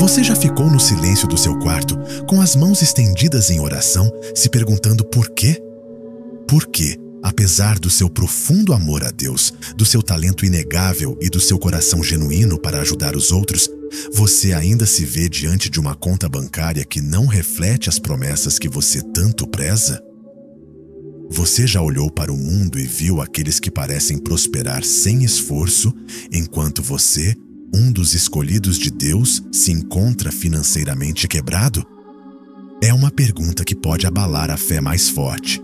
Você já ficou no silêncio do seu quarto, com as mãos estendidas em oração, se perguntando por quê? Por quê, apesar do seu profundo amor a Deus, do seu talento inegável e do seu coração genuíno para ajudar os outros, você ainda se vê diante de uma conta bancária que não reflete as promessas que você tanto preza? Você já olhou para o mundo e viu aqueles que parecem prosperar sem esforço, enquanto você, um dos escolhidos de Deus, se encontra financeiramente quebrado? É uma pergunta que pode abalar a fé mais forte.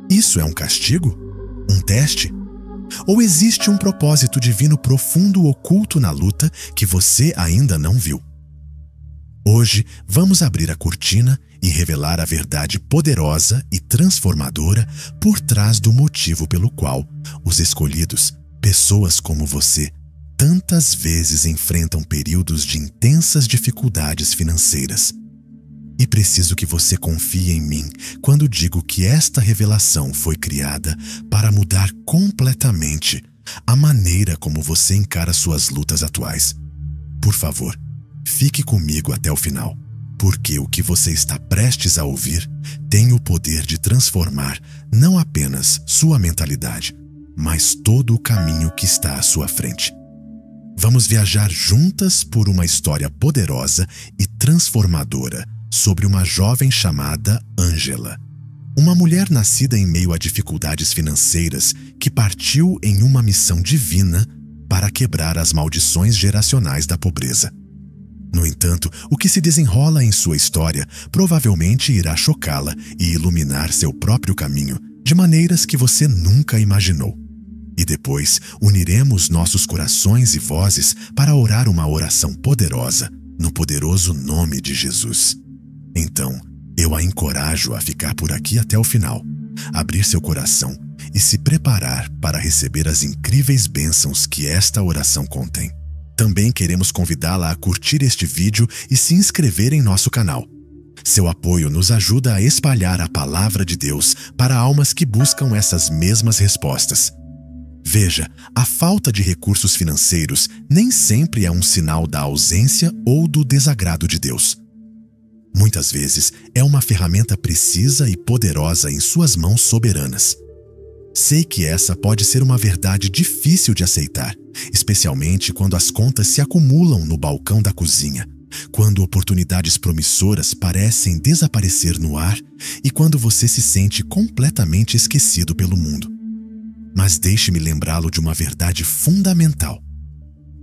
Isso é um castigo? Um teste? Ou existe um propósito divino profundo oculto na luta que você ainda não viu? Hoje, vamos abrir a cortina e revelar a verdade poderosa e transformadora por trás do motivo pelo qual os escolhidos, pessoas como você, tantas vezes enfrentam períodos de intensas dificuldades financeiras. E preciso que você confie em mim quando digo que esta revelação foi criada para mudar completamente a maneira como você encara suas lutas atuais. Por favor, fique comigo até o final, porque o que você está prestes a ouvir tem o poder de transformar não apenas sua mentalidade, mas todo o caminho que está à sua frente. Vamos viajar juntas por uma história poderosa e transformadora sobre uma jovem chamada Ângela. Uma mulher nascida em meio a dificuldades financeiras que partiu em uma missão divina para quebrar as maldições geracionais da pobreza. No entanto, o que se desenrola em sua história provavelmente irá chocá-la e iluminar seu próprio caminho de maneiras que você nunca imaginou. E depois uniremos nossos corações e vozes para orar uma oração poderosa no poderoso nome de Jesus. Então, eu a encorajo a ficar por aqui até o final, abrir seu coração e se preparar para receber as incríveis bênçãos que esta oração contém. Também queremos convidá-la a curtir este vídeo e se inscrever em nosso canal. Seu apoio nos ajuda a espalhar a palavra de Deus para almas que buscam essas mesmas respostas. Veja, a falta de recursos financeiros nem sempre é um sinal da ausência ou do desagrado de Deus. Muitas vezes é uma ferramenta precisa e poderosa em suas mãos soberanas. Sei que essa pode ser uma verdade difícil de aceitar, especialmente quando as contas se acumulam no balcão da cozinha, quando oportunidades promissoras parecem desaparecer no ar e quando você se sente completamente esquecido pelo mundo. Mas deixe-me lembrá-lo de uma verdade fundamental.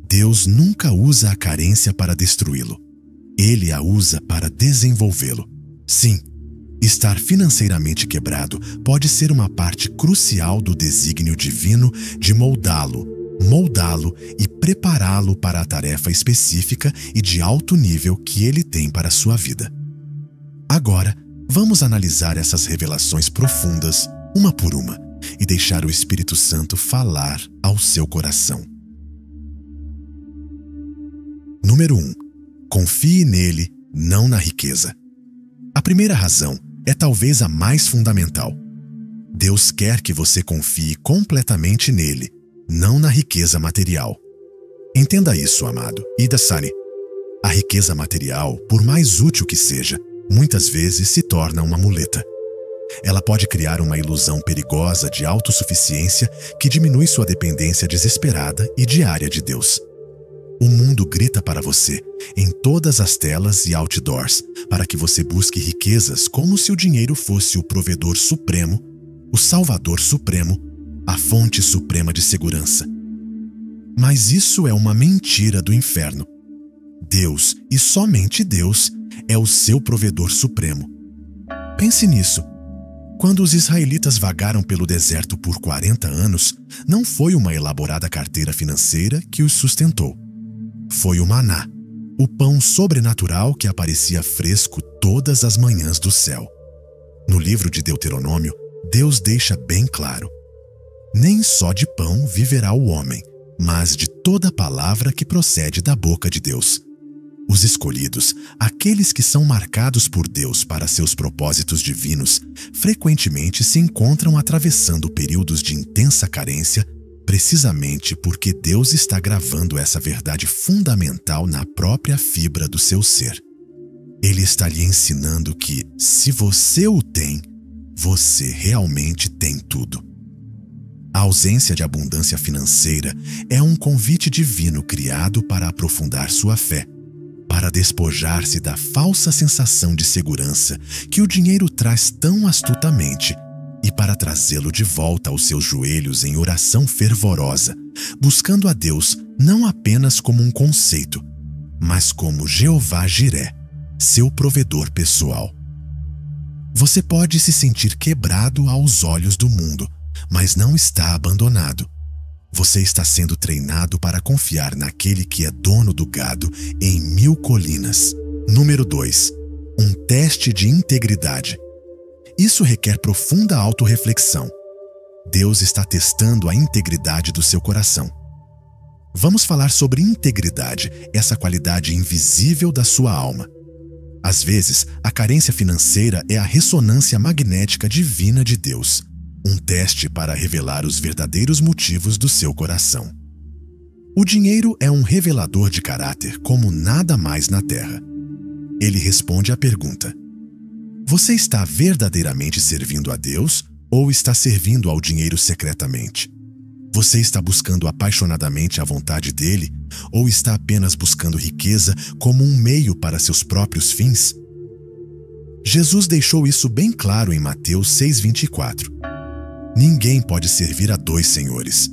Deus nunca usa a carência para destruí-lo. Ele a usa para desenvolvê-lo. Sim, estar financeiramente quebrado pode ser uma parte crucial do desígnio divino de moldá-lo e prepará-lo para a tarefa específica e de alto nível que ele tem para a sua vida. Agora, vamos analisar essas revelações profundas, uma por uma, e deixar o Espírito Santo falar ao seu coração. Número 1. Confie nele, não na riqueza. A primeira razão é talvez a mais fundamental. Deus quer que você confie completamente nele, não na riqueza material. Entenda isso, amado. Ida Sani. A riqueza material, por mais útil que seja, muitas vezes se torna uma muleta. Ela pode criar uma ilusão perigosa de autossuficiência que diminui sua dependência desesperada e diária de Deus. O mundo grita para você, em todas as telas e outdoors, para que você busque riquezas como se o dinheiro fosse o provedor supremo, o salvador supremo, a fonte suprema de segurança. Mas isso é uma mentira do inferno. Deus, e somente Deus, é o seu provedor supremo. Pense nisso. Quando os israelitas vagaram pelo deserto por 40 anos, não foi uma elaborada carteira financeira que os sustentou. Foi o maná, o pão sobrenatural que aparecia fresco todas as manhãs do céu. No livro de Deuteronômio, Deus deixa bem claro: nem só de pão viverá o homem, mas de toda palavra que procede da boca de Deus. Os escolhidos, aqueles que são marcados por Deus para seus propósitos divinos, frequentemente se encontram atravessando períodos de intensa carência, precisamente porque Deus está gravando essa verdade fundamental na própria fibra do seu ser. Ele está lhe ensinando que, se você o tem, você realmente tem tudo. A ausência de abundância financeira é um convite divino criado para aprofundar sua fé, para despojar-se da falsa sensação de segurança que o dinheiro traz tão astutamente e para trazê-lo de volta aos seus joelhos em oração fervorosa, buscando a Deus não apenas como um conceito, mas como Jeová Jiré, seu provedor pessoal. Você pode se sentir quebrado aos olhos do mundo, mas não está abandonado. Você está sendo treinado para confiar naquele que é dono do gado em 1000 colinas. Número 2. Um teste de integridade. Isso requer profunda autorreflexão. Deus está testando a integridade do seu coração. Vamos falar sobre integridade, essa qualidade invisível da sua alma. Às vezes, a carência financeira é a ressonância magnética divina de Deus, um teste para revelar os verdadeiros motivos do seu coração. O dinheiro é um revelador de caráter como nada mais na Terra. Ele responde à pergunta: você está verdadeiramente servindo a Deus ou está servindo ao dinheiro secretamente? Você está buscando apaixonadamente a vontade dele ou está apenas buscando riqueza como um meio para seus próprios fins? Jesus deixou isso bem claro em Mateus 6,24. Ninguém pode servir a 2 senhores.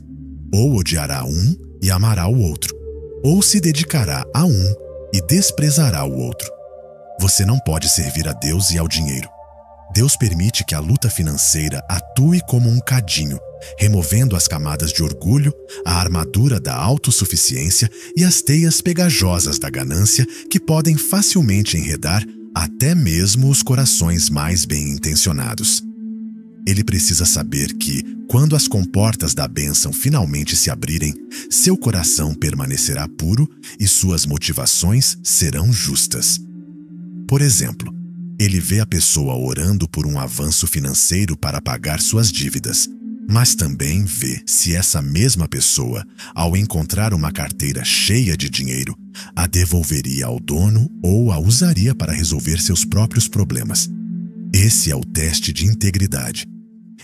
Ou odiará um e amará o outro, ou se dedicará a um e desprezará o outro. Você não pode servir a Deus e ao dinheiro. Deus permite que a luta financeira atue como um cadinho, removendo as camadas de orgulho, a armadura da autossuficiência e as teias pegajosas da ganância que podem facilmente enredar até mesmo os corações mais bem-intencionados. Ele precisa saber que, quando as comportas da bênção finalmente se abrirem, seu coração permanecerá puro e suas motivações serão justas. Por exemplo, ele vê a pessoa orando por um avanço financeiro para pagar suas dívidas, mas também vê se essa mesma pessoa, ao encontrar uma carteira cheia de dinheiro, a devolveria ao dono ou a usaria para resolver seus próprios problemas. Esse é o teste de integridade.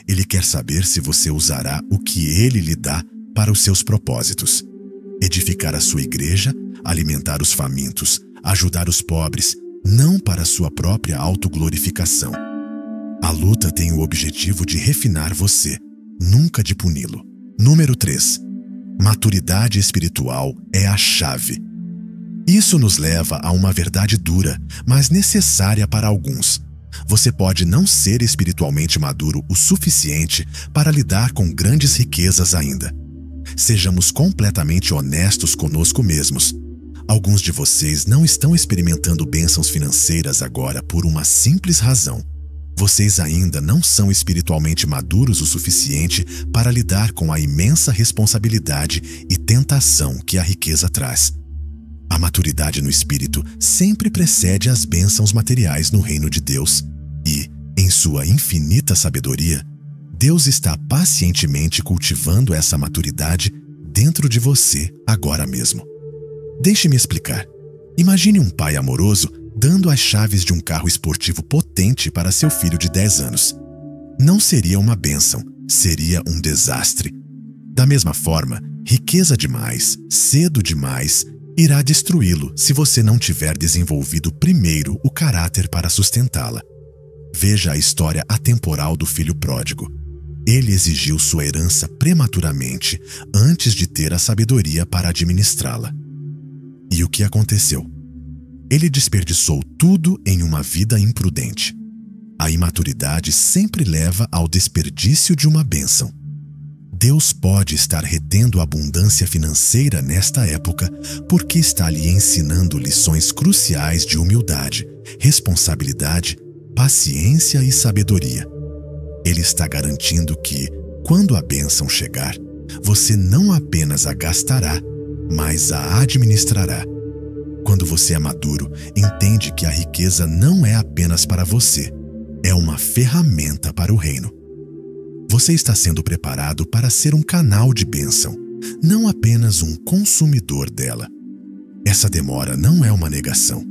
Ele quer saber se você usará o que ele lhe dá para os seus propósitos. Edificar a sua igreja, alimentar os famintos, ajudar os pobres, não para sua própria autoglorificação. A luta tem o objetivo de refinar você, nunca de puni-lo. Número 3. Maturidade espiritual é a chave. Isso nos leva a uma verdade dura, mas necessária para alguns. Você pode não ser espiritualmente maduro o suficiente para lidar com grandes riquezas ainda. Sejamos completamente honestos conosco mesmos. Alguns de vocês não estão experimentando bênçãos financeiras agora por uma simples razão. Vocês ainda não são espiritualmente maduros o suficiente para lidar com a imensa responsabilidade e tentação que a riqueza traz. A maturidade no espírito sempre precede as bênçãos materiais no reino de Deus e, em sua infinita sabedoria, Deus está pacientemente cultivando essa maturidade dentro de você agora mesmo. Deixe-me explicar. Imagine um pai amoroso dando as chaves de um carro esportivo potente para seu filho de 10 anos. Não seria uma bênção, seria um desastre. Da mesma forma, riqueza demais, cedo demais, irá destruí-lo se você não tiver desenvolvido primeiro o caráter para sustentá-la. Veja a história atemporal do filho pródigo. Ele exigiu sua herança prematuramente antes de ter a sabedoria para administrá-la. E o que aconteceu? Ele desperdiçou tudo em uma vida imprudente. A imaturidade sempre leva ao desperdício de uma bênção. Deus pode estar retendo a abundância financeira nesta época porque está lhe ensinando lições cruciais de humildade, responsabilidade, paciência e sabedoria. Ele está garantindo que, quando a bênção chegar, você não apenas a gastará, mas a administrará. Quando você é maduro, entende que a riqueza não é apenas para você, é uma ferramenta para o reino. Você está sendo preparado para ser um canal de bênção, não apenas um consumidor dela. Essa demora não é uma negação,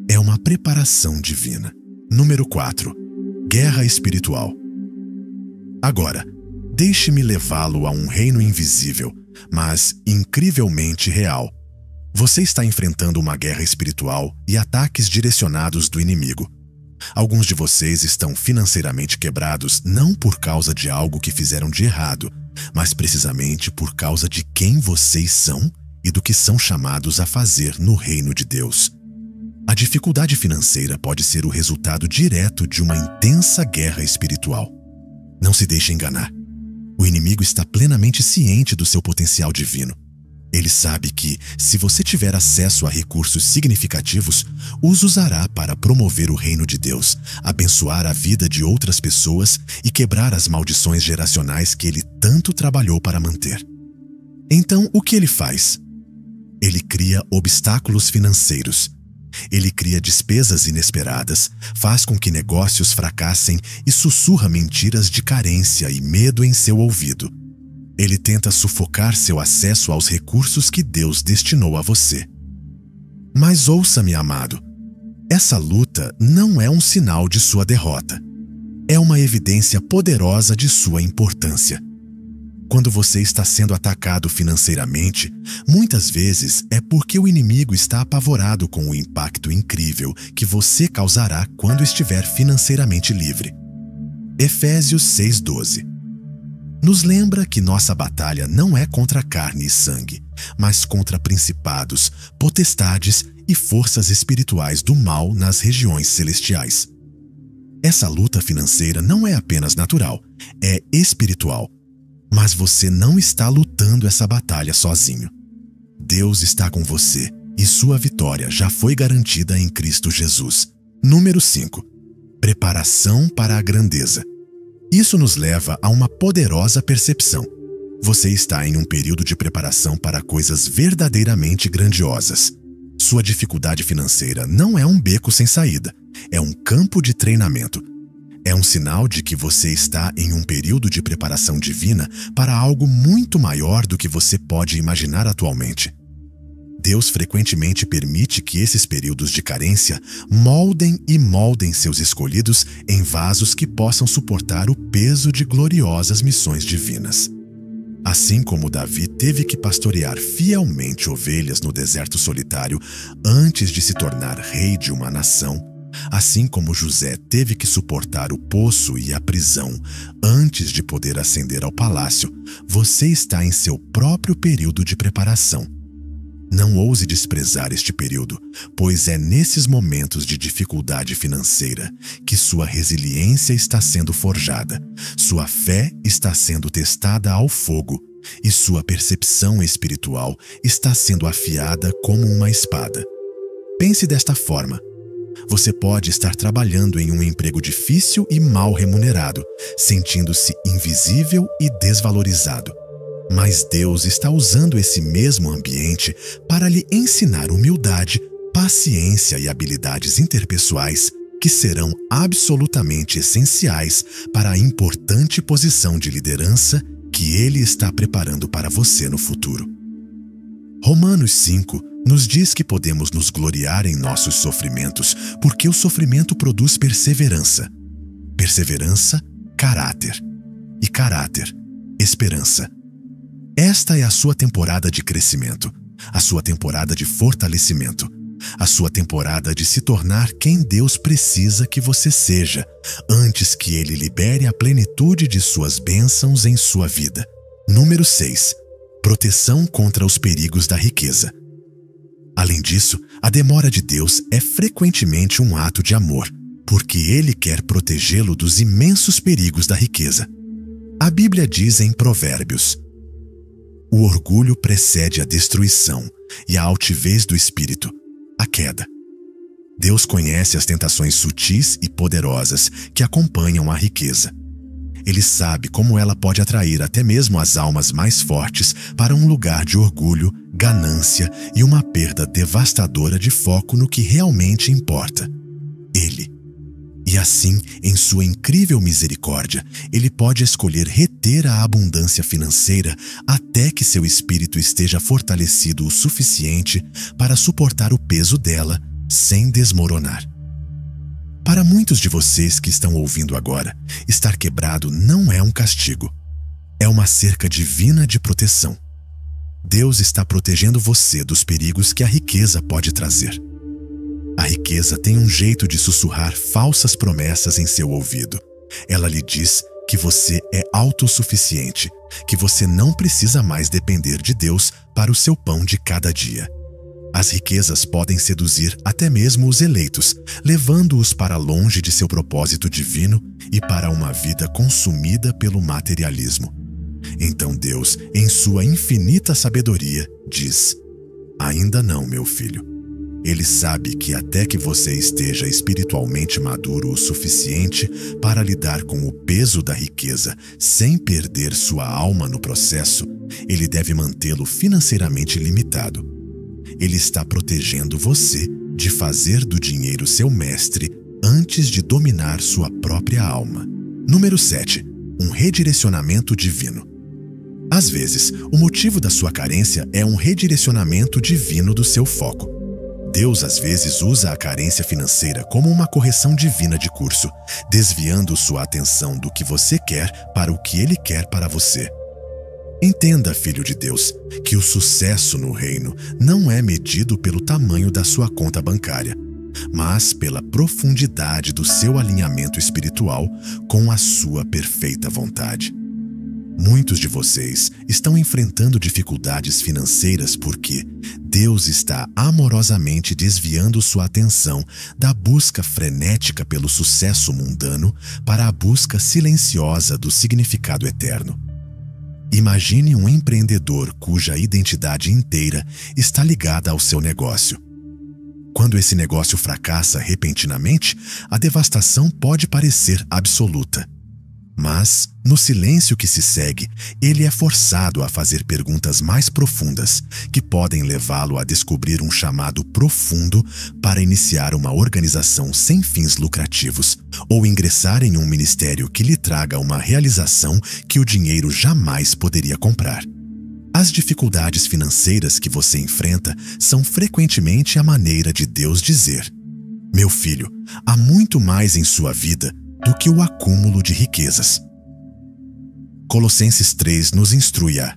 é uma preparação divina. Número 4. Guerra espiritual. Agora, deixe-me levá-lo a um reino invisível, mas incrivelmente real. Você está enfrentando uma guerra espiritual e ataques direcionados do inimigo. Alguns de vocês estão financeiramente quebrados não por causa de algo que fizeram de errado, mas precisamente por causa de quem vocês são e do que são chamados a fazer no reino de Deus. A dificuldade financeira pode ser o resultado direto de uma intensa guerra espiritual. Não se deixe enganar. O inimigo está plenamente ciente do seu potencial divino. Ele sabe que, se você tiver acesso a recursos significativos, os usará para promover o reino de Deus, abençoar a vida de outras pessoas e quebrar as maldições geracionais que ele tanto trabalhou para manter. Então, o que ele faz? Ele cria obstáculos financeiros. Ele cria despesas inesperadas, faz com que negócios fracassem e sussurra mentiras de carência e medo em seu ouvido. Ele tenta sufocar seu acesso aos recursos que Deus destinou a você. Mas ouça-me, amado, essa luta não é um sinal de sua derrota. É uma evidência poderosa de sua importância. Quando você está sendo atacado financeiramente, muitas vezes é porque o inimigo está apavorado com o impacto incrível que você causará quando estiver financeiramente livre. Efésios 6:12. Nos lembra que nossa batalha não é contra carne e sangue, mas contra principados, potestades e forças espirituais do mal nas regiões celestiais. Essa luta financeira não é apenas natural, é espiritual. Mas você não está lutando essa batalha sozinho. Deus está com você e sua vitória já foi garantida em Cristo Jesus. Número 5. Preparação para a grandeza. Isso nos leva a uma poderosa percepção. Você está em um período de preparação para coisas verdadeiramente grandiosas. Sua dificuldade financeira não é um beco sem saída, é um campo de treinamento. É um sinal de que você está em um período de preparação divina para algo muito maior do que você pode imaginar atualmente. Deus frequentemente permite que esses períodos de carência moldem seus escolhidos em vasos que possam suportar o peso de gloriosas missões divinas. Assim como Davi teve que pastorear fielmente ovelhas no deserto solitário antes de se tornar rei de uma nação, assim como José teve que suportar o poço e a prisão antes de poder ascender ao palácio, você está em seu próprio período de preparação. Não ouse desprezar este período, pois é nesses momentos de dificuldade financeira que sua resiliência está sendo forjada, sua fé está sendo testada ao fogo e sua percepção espiritual está sendo afiada como uma espada. Pense desta forma. Você pode estar trabalhando em um emprego difícil e mal remunerado, sentindo-se invisível e desvalorizado. Mas Deus está usando esse mesmo ambiente para lhe ensinar humildade, paciência e habilidades interpessoais que serão absolutamente essenciais para a importante posição de liderança que Ele está preparando para você no futuro. Romanos 5 nos diz que podemos nos gloriar em nossos sofrimentos, porque o sofrimento produz perseverança. Perseverança, caráter. E caráter, esperança. Esta é a sua temporada de crescimento, a sua temporada de fortalecimento, a sua temporada de se tornar quem Deus precisa que você seja, antes que Ele libere a plenitude de suas bênçãos em sua vida. Número 6. Proteção contra os perigos da riqueza. Além disso, a demora de Deus é frequentemente um ato de amor, porque Ele quer protegê-lo dos imensos perigos da riqueza. A Bíblia diz em Provérbios: o orgulho precede a destruição e a altivez do espírito, a queda. Deus conhece as tentações sutis e poderosas que acompanham a riqueza. Ele sabe como ela pode atrair até mesmo as almas mais fortes para um lugar de orgulho, ganância e uma perda devastadora de foco no que realmente importa: Ele. E assim, em sua incrível misericórdia, Ele pode escolher reter a abundância financeira até que seu espírito esteja fortalecido o suficiente para suportar o peso dela sem desmoronar. Para muitos de vocês que estão ouvindo agora, estar quebrado não é um castigo. É uma cerca divina de proteção. Deus está protegendo você dos perigos que a riqueza pode trazer. A riqueza tem um jeito de sussurrar falsas promessas em seu ouvido. Ela lhe diz que você é autossuficiente, que você não precisa mais depender de Deus para o seu pão de cada dia. As riquezas podem seduzir até mesmo os eleitos, levando-os para longe de seu propósito divino e para uma vida consumida pelo materialismo. Então Deus, em sua infinita sabedoria, diz: ainda não, meu filho. Ele sabe que até que você esteja espiritualmente maduro o suficiente para lidar com o peso da riqueza sem perder sua alma no processo, ele deve mantê-lo financeiramente limitado. Ele está protegendo você de fazer do dinheiro seu mestre antes de dominar sua própria alma. Número 7. Um redirecionamento divino. Às vezes, o motivo da sua carência é um redirecionamento divino do seu foco. Deus às vezes usa a carência financeira como uma correção divina de curso, desviando sua atenção do que você quer para o que Ele quer para você. Entenda, filho de Deus, que o sucesso no reino não é medido pelo tamanho da sua conta bancária, mas pela profundidade do seu alinhamento espiritual com a sua perfeita vontade. Muitos de vocês estão enfrentando dificuldades financeiras porque Deus está amorosamente desviando sua atenção da busca frenética pelo sucesso mundano para a busca silenciosa do significado eterno. Imagine um empreendedor cuja identidade inteira está ligada ao seu negócio. Quando esse negócio fracassa repentinamente, a devastação pode parecer absoluta. Mas, no silêncio que se segue, ele é forçado a fazer perguntas mais profundas, que podem levá-lo a descobrir um chamado profundo para iniciar uma organização sem fins lucrativos, ou ingressar em um ministério que lhe traga uma realização que o dinheiro jamais poderia comprar. As dificuldades financeiras que você enfrenta são frequentemente a maneira de Deus dizer: meu filho, há muito mais em sua vida do que o acúmulo de riquezas. Colossenses 3 nos instrui a: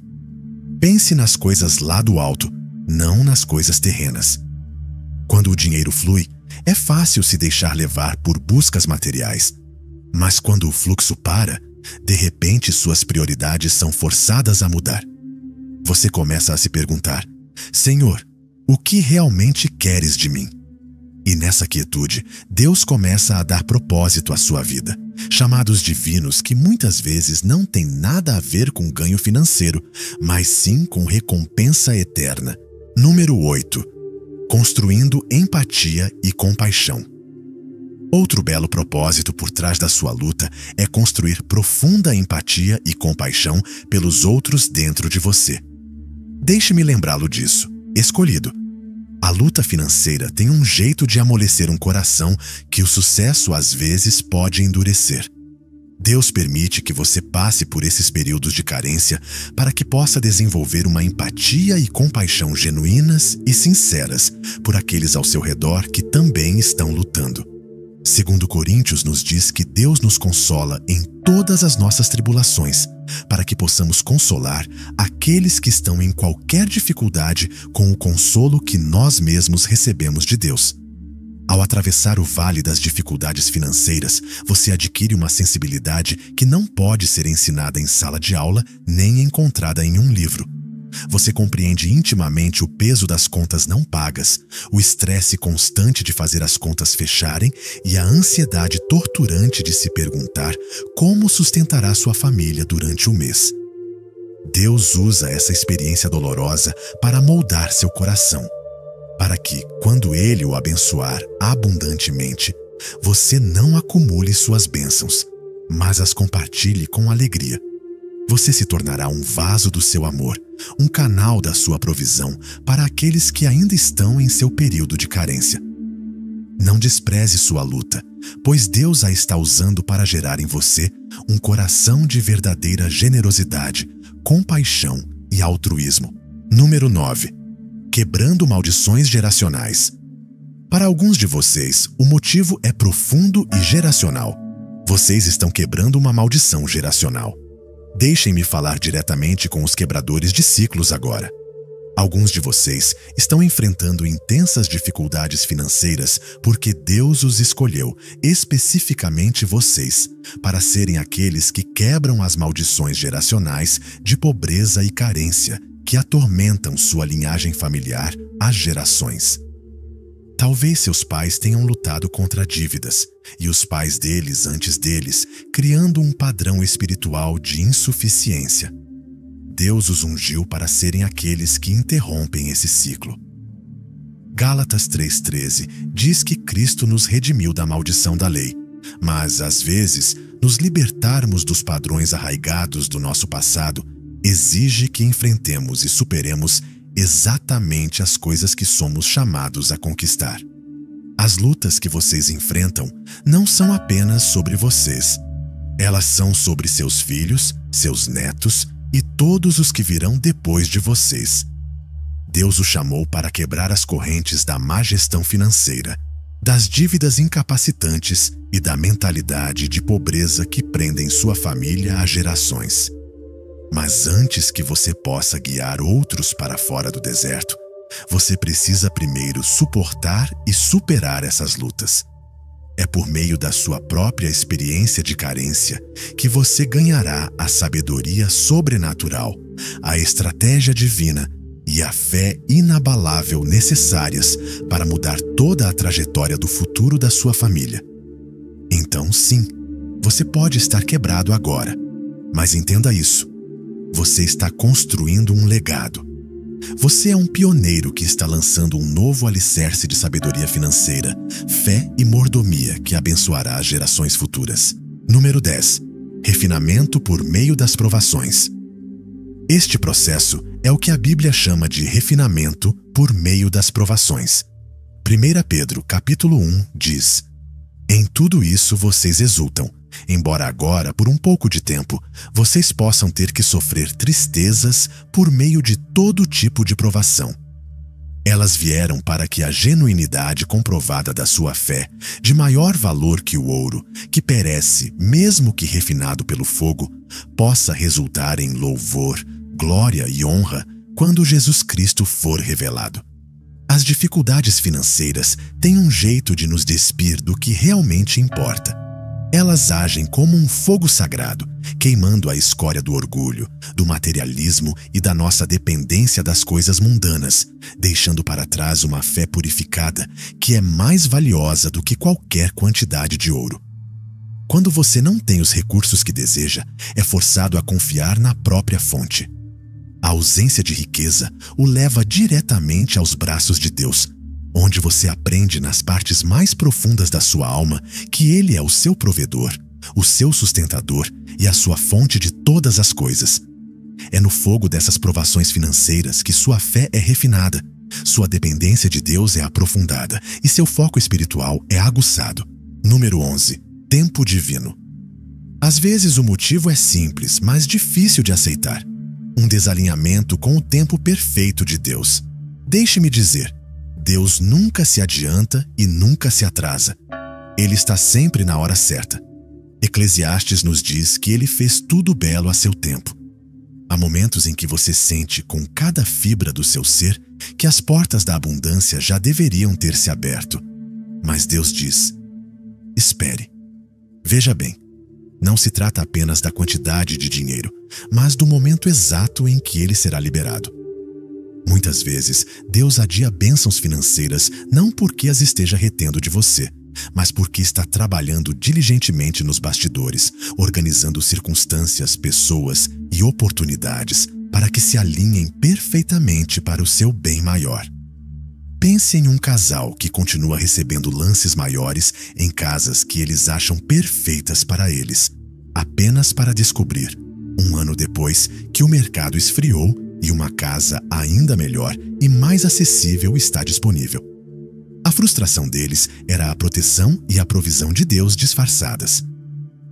pense nas coisas lá do alto, não nas coisas terrenas. Quando o dinheiro flui, é fácil se deixar levar por buscas materiais. Mas quando o fluxo para, de repente suas prioridades são forçadas a mudar. Você começa a se perguntar: Senhor, o que realmente queres de mim? E nessa quietude, Deus começa a dar propósito à sua vida. Chamados divinos que muitas vezes não têm nada a ver com ganho financeiro, mas sim com recompensa eterna. Número 8. Construindo empatia e compaixão. Outro belo propósito por trás da sua luta é construir profunda empatia e compaixão pelos outros dentro de você. Deixe-me lembrá-lo disso. Escolhido. A luta financeira tem um jeito de amolecer um coração que o sucesso às vezes pode endurecer. Deus permite que você passe por esses períodos de carência para que possa desenvolver uma empatia e compaixão genuínas e sinceras por aqueles ao seu redor que também estão lutando. 2 Coríntios nos diz que Deus nos consola em todas as nossas tribulações, para que possamos consolar aqueles que estão em qualquer dificuldade com o consolo que nós mesmos recebemos de Deus. Ao atravessar o vale das dificuldades financeiras, você adquire uma sensibilidade que não pode ser ensinada em sala de aula nem encontrada em um livro. Você compreende intimamente o peso das contas não pagas, o estresse constante de fazer as contas fecharem e a ansiedade torturante de se perguntar como sustentará sua família durante o mês. Deus usa essa experiência dolorosa para moldar seu coração, para que, quando Ele o abençoar abundantemente, você não acumule suas bênçãos, mas as compartilhe com alegria. Você se tornará um vaso do seu amor, um canal da sua provisão para aqueles que ainda estão em seu período de carência. Não despreze sua luta, pois Deus a está usando para gerar em você um coração de verdadeira generosidade, compaixão e altruísmo. Número 9. Quebrando maldições geracionais. Para alguns de vocês, o motivo é profundo e geracional. Vocês estão quebrando uma maldição geracional. Deixem-me falar diretamente com os quebradores de ciclos agora. Alguns de vocês estão enfrentando intensas dificuldades financeiras porque Deus os escolheu, especificamente vocês, para serem aqueles que quebram as maldições geracionais de pobreza e carência que atormentam sua linhagem familiar há gerações. Talvez seus pais tenham lutado contra dívidas, e os pais deles antes deles, criando um padrão espiritual de insuficiência. Deus os ungiu para serem aqueles que interrompem esse ciclo. Gálatas 3,13 diz que Cristo nos redimiu da maldição da lei, mas, às vezes, nos libertarmos dos padrões arraigados do nosso passado exige que enfrentemos e superemos exatamente as coisas que somos chamados a conquistar. As lutas que vocês enfrentam não são apenas sobre vocês. Elas são sobre seus filhos, seus netos e todos os que virão depois de vocês. Deus o chamou para quebrar as correntes da má gestão financeira, das dívidas incapacitantes e da mentalidade de pobreza que prendem sua família há gerações. Mas antes que você possa guiar outros para fora do deserto, você precisa primeiro suportar e superar essas lutas. É por meio da sua própria experiência de carência que você ganhará a sabedoria sobrenatural, a estratégia divina e a fé inabalável necessárias para mudar toda a trajetória do futuro da sua família. Então, sim, você pode estar quebrado agora, mas entenda isso. Você está construindo um legado. Você é um pioneiro que está lançando um novo alicerce de sabedoria financeira, fé e mordomia que abençoará as gerações futuras. Número 10. Refinamento por meio das provações. Este processo é o que a Bíblia chama de refinamento por meio das provações. 1 Pedro, capítulo 1, diz: Em tudo isso vocês exultam, embora agora, por um pouco de tempo, vocês possam ter que sofrer tristezas por meio de todo tipo de provação. Elas vieram para que a genuinidade comprovada da sua fé, de maior valor que o ouro, que perece mesmo que refinado pelo fogo, possa resultar em louvor, glória e honra quando Jesus Cristo for revelado. As dificuldades financeiras têm um jeito de nos despir do que realmente importa. Elas agem como um fogo sagrado, queimando a escória do orgulho, do materialismo e da nossa dependência das coisas mundanas, deixando para trás uma fé purificada que é mais valiosa do que qualquer quantidade de ouro. Quando você não tem os recursos que deseja, é forçado a confiar na própria fonte. A ausência de riqueza o leva diretamente aos braços de Deus, onde você aprende nas partes mais profundas da sua alma que Ele é o seu provedor, o seu sustentador e a sua fonte de todas as coisas. É no fogo dessas provações financeiras que sua fé é refinada, sua dependência de Deus é aprofundada e seu foco espiritual é aguçado. Número 11. Tempo divino. Às vezes o motivo é simples, mas difícil de aceitar. Um desalinhamento com o tempo perfeito de Deus. Deixe-me dizer, Deus nunca se adianta e nunca se atrasa. Ele está sempre na hora certa. Eclesiastes nos diz que Ele fez tudo belo a seu tempo. Há momentos em que você sente com cada fibra do seu ser que as portas da abundância já deveriam ter se aberto. Mas Deus diz, espere. Veja bem, não se trata apenas da quantidade de dinheiro, mas do momento exato em que ele será liberado. Muitas vezes, Deus adia bênçãos financeiras não porque as esteja retendo de você, mas porque está trabalhando diligentemente nos bastidores, organizando circunstâncias, pessoas e oportunidades para que se alinhem perfeitamente para o seu bem maior. Pense em um casal que continua recebendo lances maiores em casas que eles acham perfeitas para eles, apenas para descobrir, um ano depois, que o mercado esfriou e uma casa ainda melhor e mais acessível está disponível. A frustração deles era a proteção e a provisão de Deus disfarçadas.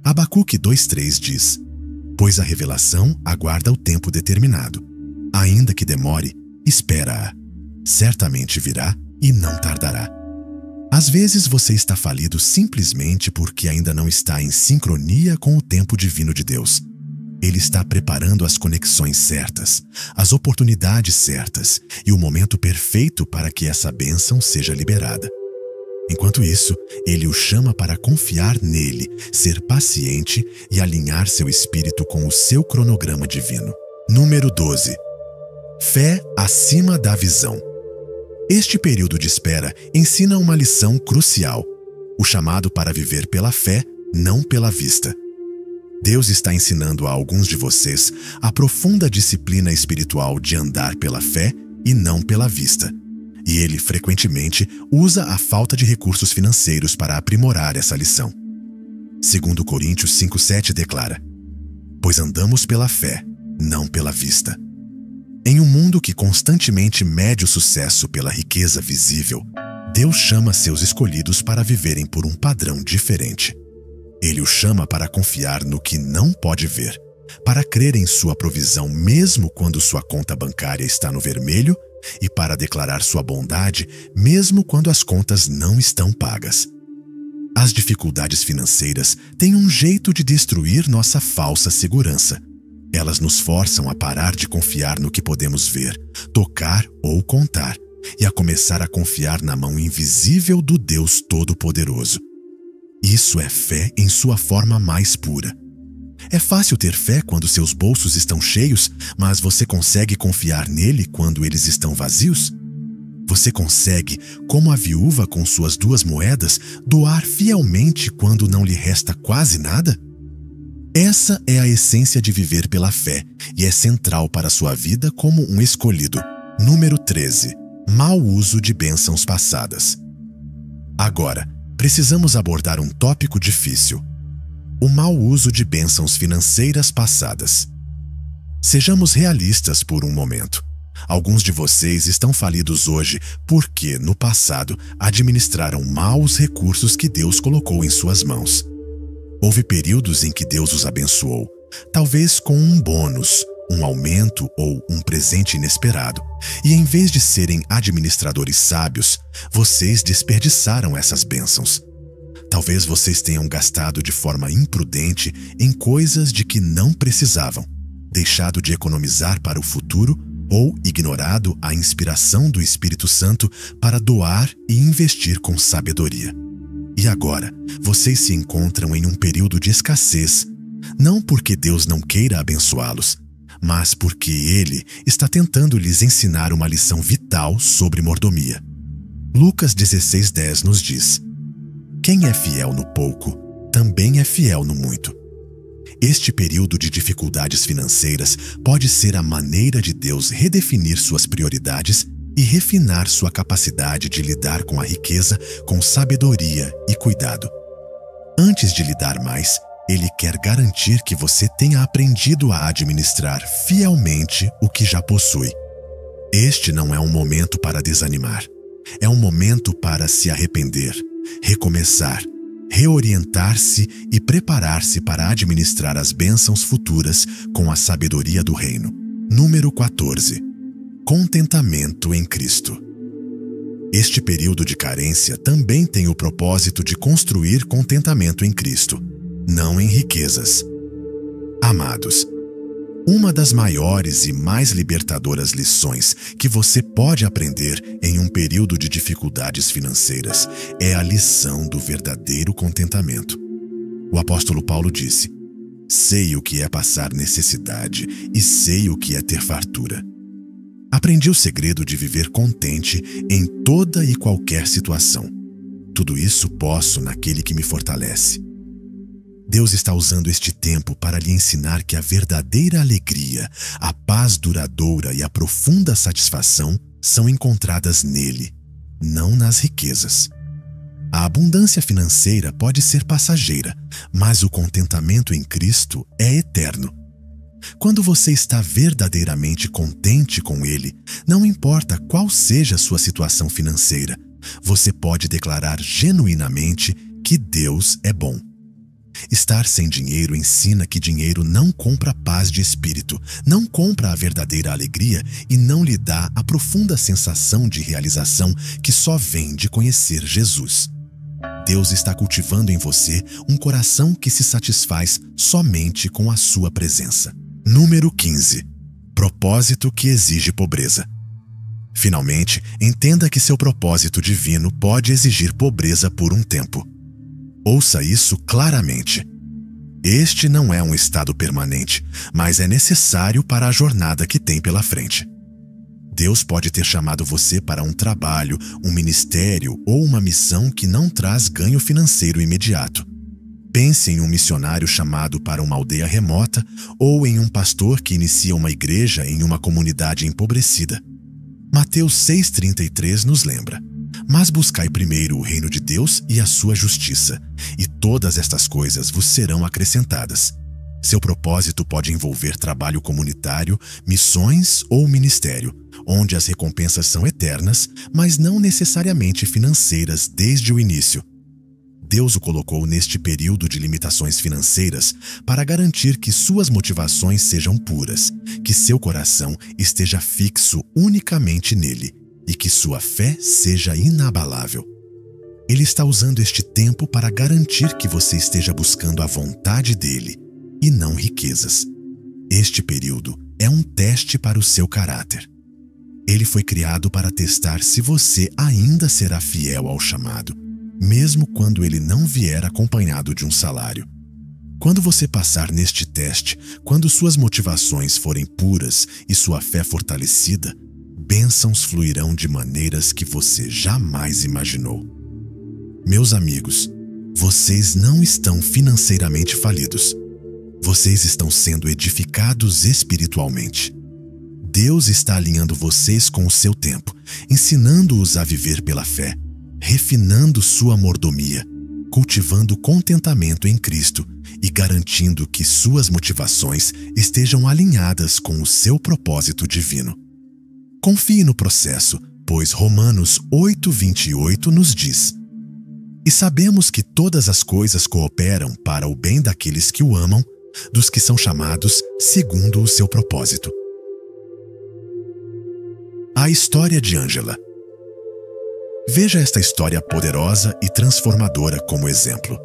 Abacuque 2:3 diz: pois a revelação aguarda o tempo determinado. Ainda que demore, espera-a. Certamente virá e não tardará. Às vezes você está falido simplesmente porque ainda não está em sincronia com o tempo divino de Deus. Ele está preparando as conexões certas, as oportunidades certas e o momento perfeito para que essa bênção seja liberada. Enquanto isso, ele o chama para confiar nele, ser paciente e alinhar seu espírito com o seu cronograma divino. Número 12. Fé acima da visão. Este período de espera ensina uma lição crucial: o chamado para viver pela fé, não pela vista. Deus está ensinando a alguns de vocês a profunda disciplina espiritual de andar pela fé e não pela vista. E ele, frequentemente, usa a falta de recursos financeiros para aprimorar essa lição. 2 Coríntios 5:7 declara: pois andamos pela fé, não pela vista. Em um mundo que constantemente mede o sucesso pela riqueza visível, Deus chama seus escolhidos para viverem por um padrão diferente. Ele o chama para confiar no que não pode ver, para crer em sua provisão mesmo quando sua conta bancária está no vermelho e para declarar sua bondade mesmo quando as contas não estão pagas. As dificuldades financeiras têm um jeito de destruir nossa falsa segurança. Elas nos forçam a parar de confiar no que podemos ver, tocar ou contar, e a começar a confiar na mão invisível do Deus Todo-Poderoso. Isso é fé em sua forma mais pura. É fácil ter fé quando seus bolsos estão cheios, mas você consegue confiar nele quando eles estão vazios? Você consegue, como a viúva com suas 2 moedas, doar fielmente quando não lhe resta quase nada? Essa é a essência de viver pela fé e é central para sua vida como um escolhido. Número 13. Mau uso de bênçãos passadas. Agora, precisamos abordar um tópico difícil: o mau uso de bênçãos financeiras passadas. Sejamos realistas por um momento. Alguns de vocês estão falidos hoje porque, no passado, administraram mal os recursos que Deus colocou em suas mãos. Houve períodos em que Deus os abençoou, talvez com um bônus, um aumento ou um presente inesperado, e em vez de serem administradores sábios, vocês desperdiçaram essas bênçãos. Talvez vocês tenham gastado de forma imprudente em coisas de que não precisavam, deixado de economizar para o futuro ou ignorado a inspiração do Espírito Santo para doar e investir com sabedoria. E agora, vocês se encontram em um período de escassez, não porque Deus não queira abençoá-los, mas porque Ele está tentando lhes ensinar uma lição vital sobre mordomia. Lucas 16:10 nos diz: quem é fiel no pouco, também é fiel no muito. Este período de dificuldades financeiras pode ser a maneira de Deus redefinir suas prioridades e refinar sua capacidade de lidar com a riqueza com sabedoria e cuidado. Antes de lhe dar mais, Ele quer garantir que você tenha aprendido a administrar fielmente o que já possui. Este não é um momento para desanimar. É um momento para se arrepender, recomeçar, reorientar-se e preparar-se para administrar as bênçãos futuras com a sabedoria do reino. Número 14. Contentamento em Cristo. Este período de carência também tem o propósito de construir contentamento em Cristo, não em riquezas. Amados, uma das maiores e mais libertadoras lições que você pode aprender em um período de dificuldades financeiras é a lição do verdadeiro contentamento. O apóstolo Paulo disse: sei o que é passar necessidade e sei o que é ter fartura. Aprendi o segredo de viver contente em toda e qualquer situação. Tudo isso posso naquele que me fortalece. Deus está usando este tempo para lhe ensinar que a verdadeira alegria, a paz duradoura e a profunda satisfação são encontradas nele, não nas riquezas. A abundância financeira pode ser passageira, mas o contentamento em Cristo é eterno. Quando você está verdadeiramente contente com Ele, não importa qual seja a sua situação financeira, você pode declarar genuinamente que Deus é bom. Estar sem dinheiro ensina que dinheiro não compra paz de espírito, não compra a verdadeira alegria e não lhe dá a profunda sensação de realização que só vem de conhecer Jesus. Deus está cultivando em você um coração que se satisfaz somente com a sua presença. Número 15. Propósito que exige pobreza. Finalmente, entenda que seu propósito divino pode exigir pobreza por um tempo. Ouça isso claramente. Este não é um estado permanente, mas é necessário para a jornada que tem pela frente. Deus pode ter chamado você para um trabalho, um ministério ou uma missão que não traz ganho financeiro imediato. Pense em um missionário chamado para uma aldeia remota ou em um pastor que inicia uma igreja em uma comunidade empobrecida. Mateus 6,33 nos lembra: mas buscai primeiro o reino de Deus e a sua justiça, e todas estas coisas vos serão acrescentadas. Seu propósito pode envolver trabalho comunitário, missões ou ministério, onde as recompensas são eternas, mas não necessariamente financeiras desde o início. Deus o colocou neste período de limitações financeiras para garantir que suas motivações sejam puras, que seu coração esteja fixo unicamente nele e que sua fé seja inabalável. Ele está usando este tempo para garantir que você esteja buscando a vontade dele e não riquezas. Este período é um teste para o seu caráter. Ele foi criado para testar se você ainda será fiel ao chamado, mesmo quando ele não vier acompanhado de um salário. Quando você passar neste teste, quando suas motivações forem puras e sua fé fortalecida, bênçãos fluirão de maneiras que você jamais imaginou. Meus amigos, vocês não estão financeiramente falidos. Vocês estão sendo edificados espiritualmente. Deus está alinhando vocês com o seu tempo, ensinando-os a viver pela fé, refinando sua mordomia, cultivando contentamento em Cristo e garantindo que suas motivações estejam alinhadas com o seu propósito divino. Confie no processo, pois Romanos 8,28 nos diz: e sabemos que todas as coisas cooperam para o bem daqueles que o amam, dos que são chamados segundo o seu propósito. A história de Ângela. Veja esta história poderosa e transformadora como exemplo.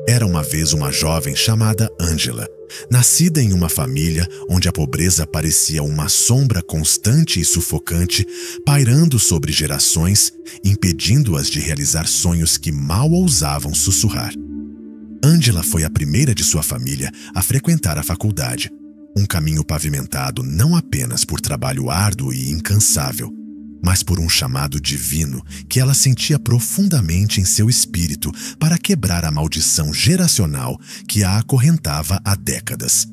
Era uma vez uma jovem chamada Ângela, nascida em uma família onde a pobreza parecia uma sombra constante e sufocante, pairando sobre gerações, impedindo-as de realizar sonhos que mal ousavam sussurrar. Ângela foi a primeira de sua família a frequentar a faculdade, um caminho pavimentado não apenas por trabalho árduo e incansável, mas por um chamado divino que ela sentia profundamente em seu espírito para quebrar a maldição geracional que a acorrentava há décadas.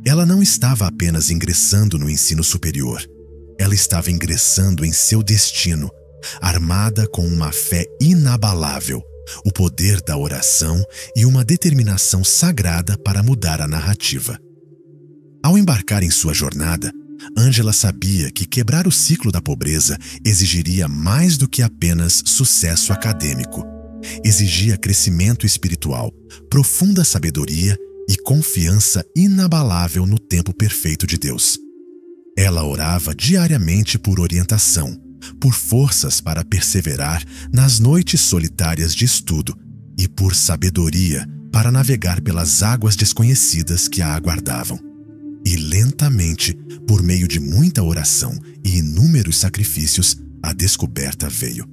Ela não estava apenas ingressando no ensino superior, ela estava ingressando em seu destino, armada com uma fé inabalável, o poder da oração e uma determinação sagrada para mudar a narrativa. Ao embarcar em sua jornada, Ângela sabia que quebrar o ciclo da pobreza exigiria mais do que apenas sucesso acadêmico. Exigia crescimento espiritual, profunda sabedoria e confiança inabalável no tempo perfeito de Deus. Ela orava diariamente por orientação, por forças para perseverar nas noites solitárias de estudo e por sabedoria para navegar pelas águas desconhecidas que a aguardavam. E lentamente, por meio de muita oração e inúmeros sacrifícios, a descoberta veio.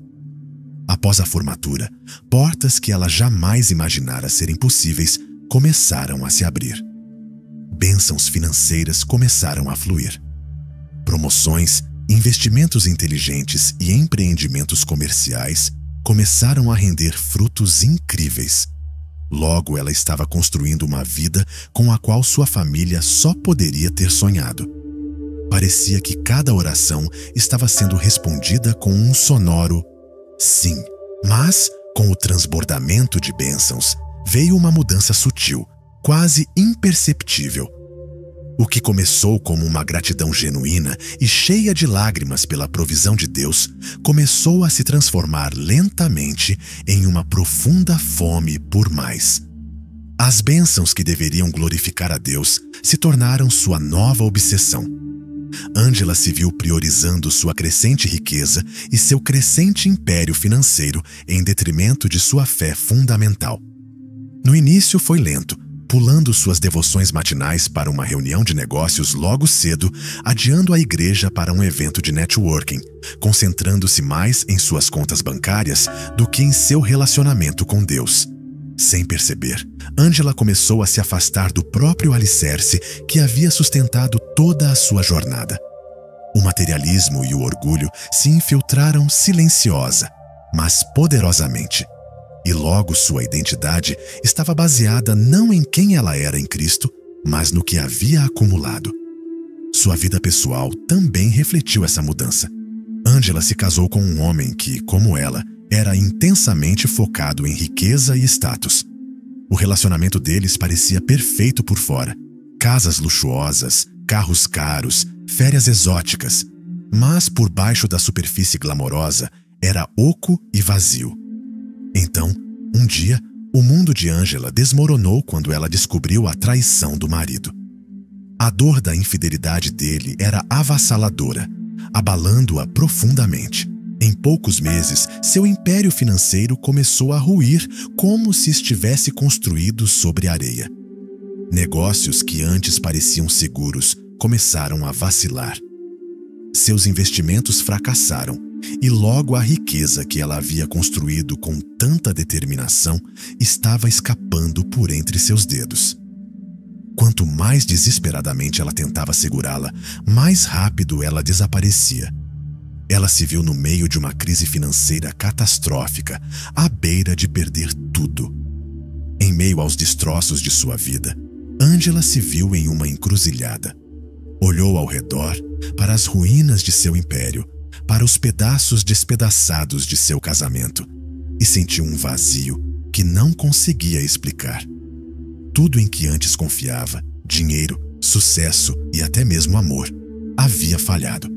Após a formatura, portas que ela jamais imaginara serem possíveis começaram a se abrir. Bênçãos financeiras começaram a fluir. Promoções, investimentos inteligentes e empreendimentos comerciais começaram a render frutos incríveis. Logo, ela estava construindo uma vida com a qual sua família só poderia ter sonhado. Parecia que cada oração estava sendo respondida com um sonoro sim. Mas, com o transbordamento de bênçãos, veio uma mudança sutil, quase imperceptível. O que começou como uma gratidão genuína e cheia de lágrimas pela provisão de Deus, começou a se transformar lentamente em uma profunda fome por mais. As bênçãos que deveriam glorificar a Deus se tornaram sua nova obsessão. Angela se viu priorizando sua crescente riqueza e seu crescente império financeiro em detrimento de sua fé fundamental. No início foi lento, pulando suas devoções matinais para uma reunião de negócios logo cedo, adiando a igreja para um evento de networking, concentrando-se mais em suas contas bancárias do que em seu relacionamento com Deus. Sem perceber, Angela começou a se afastar do próprio alicerce que havia sustentado toda a sua jornada. O materialismo e o orgulho se infiltraram silenciosa, mas poderosamente. E logo sua identidade estava baseada não em quem ela era em Cristo, mas no que havia acumulado. Sua vida pessoal também refletiu essa mudança. Angela se casou com um homem que, como ela, era intensamente focado em riqueza e status. O relacionamento deles parecia perfeito por fora. Casas luxuosas, carros caros, férias exóticas. Mas por baixo da superfície glamourosa era oco e vazio. Então, um dia, o mundo de Angela desmoronou quando ela descobriu a traição do marido. A dor da infidelidade dele era avassaladora, abalando-a profundamente. Em poucos meses, seu império financeiro começou a ruir como se estivesse construído sobre areia. Negócios que antes pareciam seguros começaram a vacilar. Seus investimentos fracassaram e logo a riqueza que ela havia construído com tanta determinação estava escapando por entre seus dedos. Quanto mais desesperadamente ela tentava segurá-la, mais rápido ela desaparecia. Ela se viu no meio de uma crise financeira catastrófica, à beira de perder tudo. Em meio aos destroços de sua vida, Angela se viu em uma encruzilhada. Olhou ao redor, para as ruínas de seu império, para os pedaços despedaçados de seu casamento, e sentiu um vazio que não conseguia explicar. Tudo em que antes confiava, dinheiro, sucesso e até mesmo amor, havia falhado.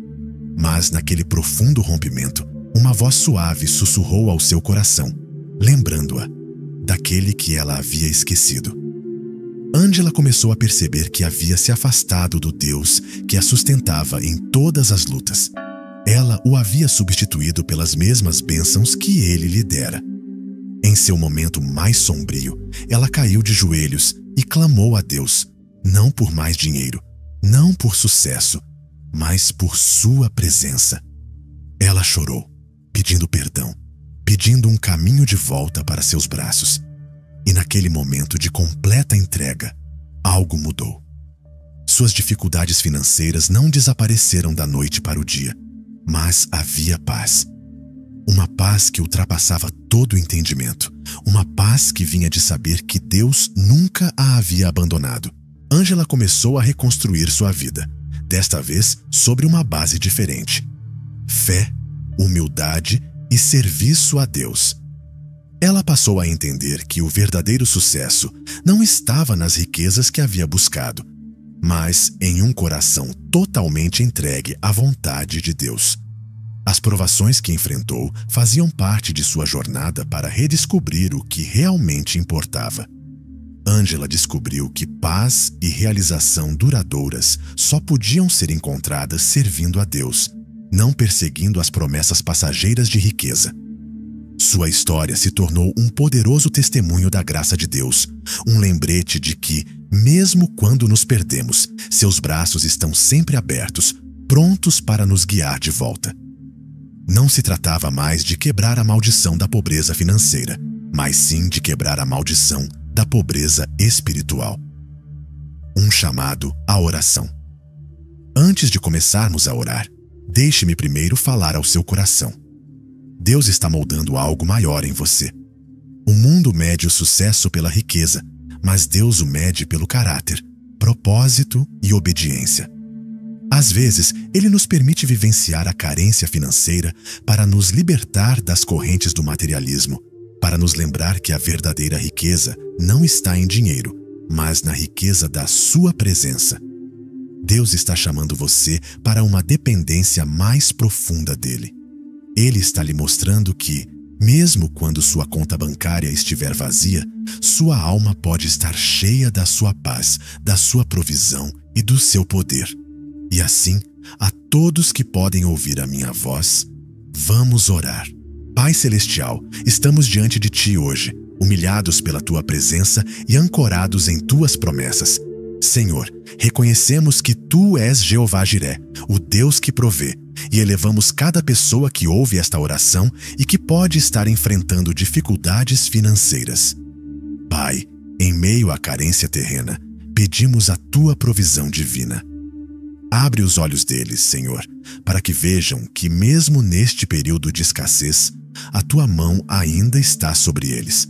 Mas naquele profundo rompimento, uma voz suave sussurrou ao seu coração, lembrando-a daquele que ela havia esquecido. Angela começou a perceber que havia se afastado do Deus que a sustentava em todas as lutas. Ela o havia substituído pelas mesmas bênçãos que ele lhe dera. Em seu momento mais sombrio, ela caiu de joelhos e clamou a Deus, não por mais dinheiro, não por sucesso, mas por sua presença. Ela chorou, pedindo perdão, pedindo um caminho de volta para seus braços. E naquele momento de completa entrega, algo mudou. Suas dificuldades financeiras não desapareceram da noite para o dia, mas havia paz. Uma paz que ultrapassava todo o entendimento. Uma paz que vinha de saber que Deus nunca a havia abandonado. Angela começou a reconstruir sua vida, desta vez sobre uma base diferente: fé, humildade e serviço a Deus. Ela passou a entender que o verdadeiro sucesso não estava nas riquezas que havia buscado, mas em um coração totalmente entregue à vontade de Deus. As provações que enfrentou faziam parte de sua jornada para redescobrir o que realmente importava. Angela descobriu que paz e realização duradouras só podiam ser encontradas servindo a Deus, não perseguindo as promessas passageiras de riqueza. Sua história se tornou um poderoso testemunho da graça de Deus, um lembrete de que, mesmo quando nos perdemos, seus braços estão sempre abertos, prontos para nos guiar de volta. Não se tratava mais de quebrar a maldição da pobreza financeira, mas sim de quebrar a maldição da pobreza espiritual. Um chamado à oração. Antes de começarmos a orar, deixe-me primeiro falar ao seu coração. Deus está moldando algo maior em você. O mundo mede o sucesso pela riqueza, mas Deus o mede pelo caráter, propósito e obediência. Às vezes, Ele nos permite vivenciar a carência financeira para nos libertar das correntes do materialismo, para nos lembrar que a verdadeira riqueza não está em dinheiro, mas na riqueza da sua presença. Deus está chamando você para uma dependência mais profunda dele. Ele está lhe mostrando que, mesmo quando sua conta bancária estiver vazia, sua alma pode estar cheia da sua paz, da sua provisão e do seu poder. E assim, a todos que podem ouvir a minha voz, vamos orar. Pai Celestial, estamos diante de Ti hoje, humilhados pela Tua presença e ancorados em Tuas promessas. Senhor, reconhecemos que Tu és Jeová Jiré, o Deus que provê, e elevamos cada pessoa que ouve esta oração e que pode estar enfrentando dificuldades financeiras. Pai, em meio à carência terrena, pedimos a Tua provisão divina. Abre os olhos deles, Senhor, para que vejam que mesmo neste período de escassez, a Tua mão ainda está sobre eles.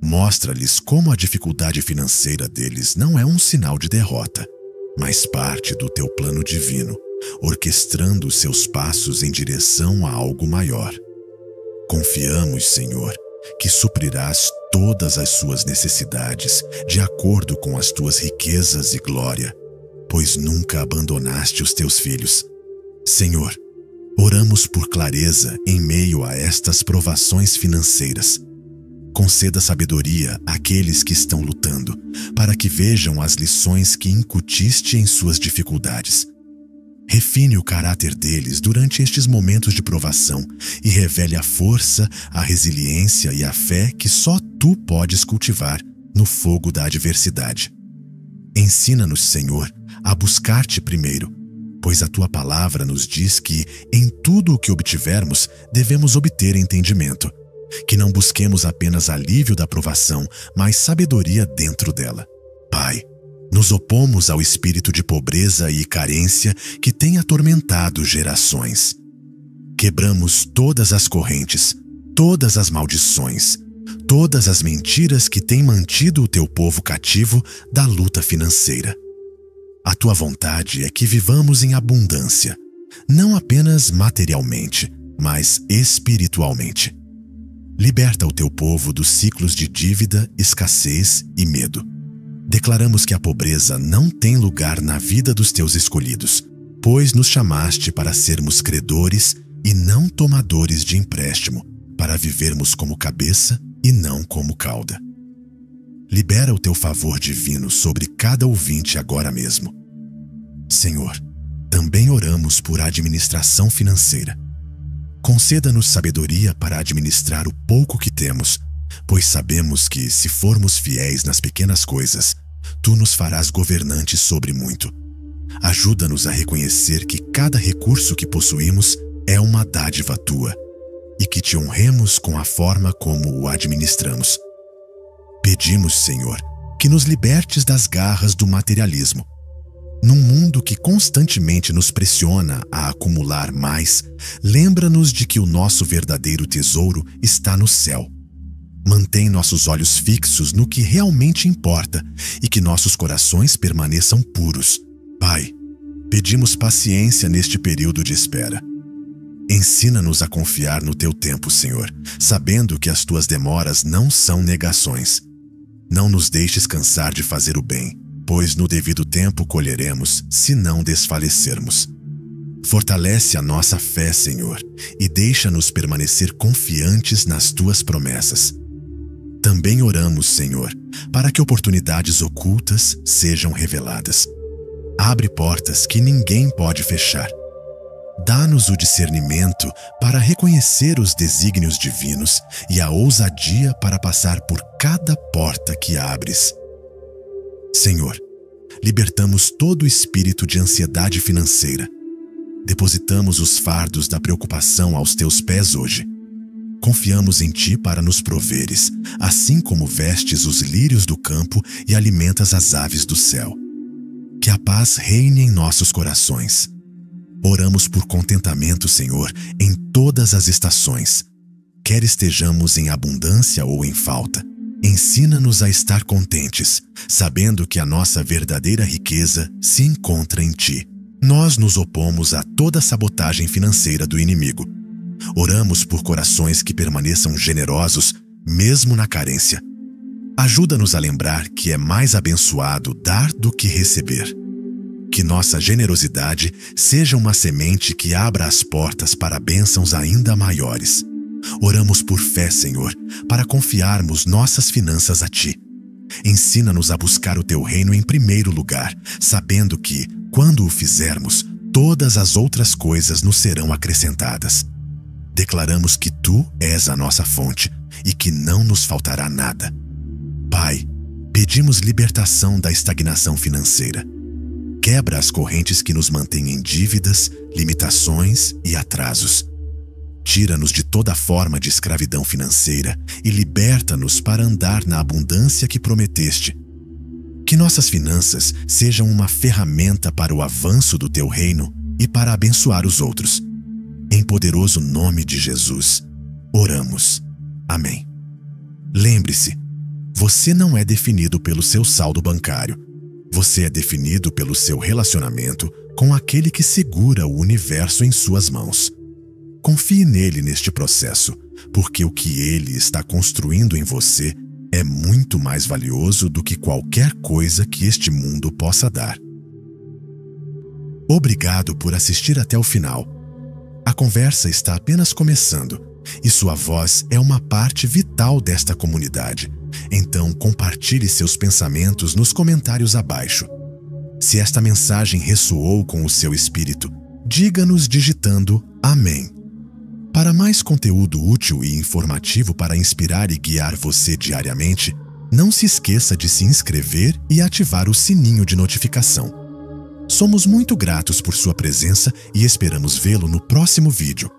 Mostra-lhes como a dificuldade financeira deles não é um sinal de derrota, mas parte do Teu plano divino, orquestrando os seus passos em direção a algo maior. Confiamos, Senhor, que suprirás todas as suas necessidades de acordo com as Tuas riquezas e glória, pois nunca abandonaste os Teus filhos. Senhor, oramos por clareza em meio a estas provações financeiras. Conceda sabedoria àqueles que estão lutando, para que vejam as lições que incutiste em suas dificuldades. Refine o caráter deles durante estes momentos de provação e revele a força, a resiliência e a fé que só Tu podes cultivar no fogo da adversidade. Ensina-nos, Senhor, a buscar-Te primeiro, pois a Tua palavra nos diz que, em tudo o que obtivermos, devemos obter entendimento, que não busquemos apenas alívio da provação, mas sabedoria dentro dela. Pai, nos opomos ao espírito de pobreza e carência que tem atormentado gerações. Quebramos todas as correntes, todas as maldições, todas as mentiras que têm mantido o Teu povo cativo da luta financeira. A Tua vontade é que vivamos em abundância, não apenas materialmente, mas espiritualmente. Liberta o Teu povo dos ciclos de dívida, escassez e medo. Declaramos que a pobreza não tem lugar na vida dos Teus escolhidos, pois nos chamaste para sermos credores e não tomadores de empréstimo, para vivermos como cabeça e não como cauda. Libera o Teu favor divino sobre cada ouvinte agora mesmo. Senhor, também oramos por administração financeira. Conceda-nos sabedoria para administrar o pouco que temos, pois sabemos que, se formos fiéis nas pequenas coisas, Tu nos farás governantes sobre muito. Ajuda-nos a reconhecer que cada recurso que possuímos é uma dádiva Tua e que Te honremos com a forma como o administramos. Pedimos, Senhor, que nos libertes das garras do materialismo. Num mundo que constantemente nos pressiona a acumular mais, lembra-nos de que o nosso verdadeiro tesouro está no céu. Mantém nossos olhos fixos no que realmente importa e que nossos corações permaneçam puros. Pai, pedimos paciência neste período de espera. Ensina-nos a confiar no Teu tempo, Senhor, sabendo que as Tuas demoras não são negações. Não nos deixes cansar de fazer o bem, pois no devido tempo colheremos, se não desfalecermos. Fortalece a nossa fé, Senhor, e deixa-nos permanecer confiantes nas Tuas promessas. Também oramos, Senhor, para que oportunidades ocultas sejam reveladas. Abre portas que ninguém pode fechar. Dá-nos o discernimento para reconhecer os desígnios divinos e a ousadia para passar por cada porta que abres. Senhor, libertamos todo o espírito de ansiedade financeira. Depositamos os fardos da preocupação aos Teus pés hoje. Confiamos em Ti para nos proveres, assim como vestes os lírios do campo e alimentas as aves do céu. Que a paz reine em nossos corações. Oramos por contentamento, Senhor, em todas as estações. Quer estejamos em abundância ou em falta, ensina-nos a estar contentes, sabendo que a nossa verdadeira riqueza se encontra em Ti. Nós nos opomos a toda sabotagem financeira do inimigo. Oramos por corações que permaneçam generosos, mesmo na carência. Ajuda-nos a lembrar que é mais abençoado dar do que receber. Que nossa generosidade seja uma semente que abra as portas para bênçãos ainda maiores. Oramos por fé, Senhor, para confiarmos nossas finanças a Ti. Ensina-nos a buscar o Teu reino em primeiro lugar, sabendo que, quando o fizermos, todas as outras coisas nos serão acrescentadas. Declaramos que Tu és a nossa fonte e que não nos faltará nada. Pai, pedimos libertação da estagnação financeira. Quebra as correntes que nos mantêm em dívidas, limitações e atrasos. Tira-nos de toda forma de escravidão financeira e liberta-nos para andar na abundância que prometeste. Que nossas finanças sejam uma ferramenta para o avanço do Teu reino e para abençoar os outros. Em poderoso nome de Jesus, oramos. Amém. Lembre-se, você não é definido pelo seu saldo bancário. Você é definido pelo seu relacionamento com aquele que segura o universo em suas mãos. Confie nele neste processo, porque o que ele está construindo em você é muito mais valioso do que qualquer coisa que este mundo possa dar. Obrigado por assistir até o final. A conversa está apenas começando e sua voz é uma parte vital desta comunidade. Então, compartilhe seus pensamentos nos comentários abaixo. Se esta mensagem ressoou com o seu espírito, diga-nos digitando Amém. Para mais conteúdo útil e informativo para inspirar e guiar você diariamente, não se esqueça de se inscrever e ativar o sininho de notificação. Somos muito gratos por sua presença e esperamos vê-lo no próximo vídeo.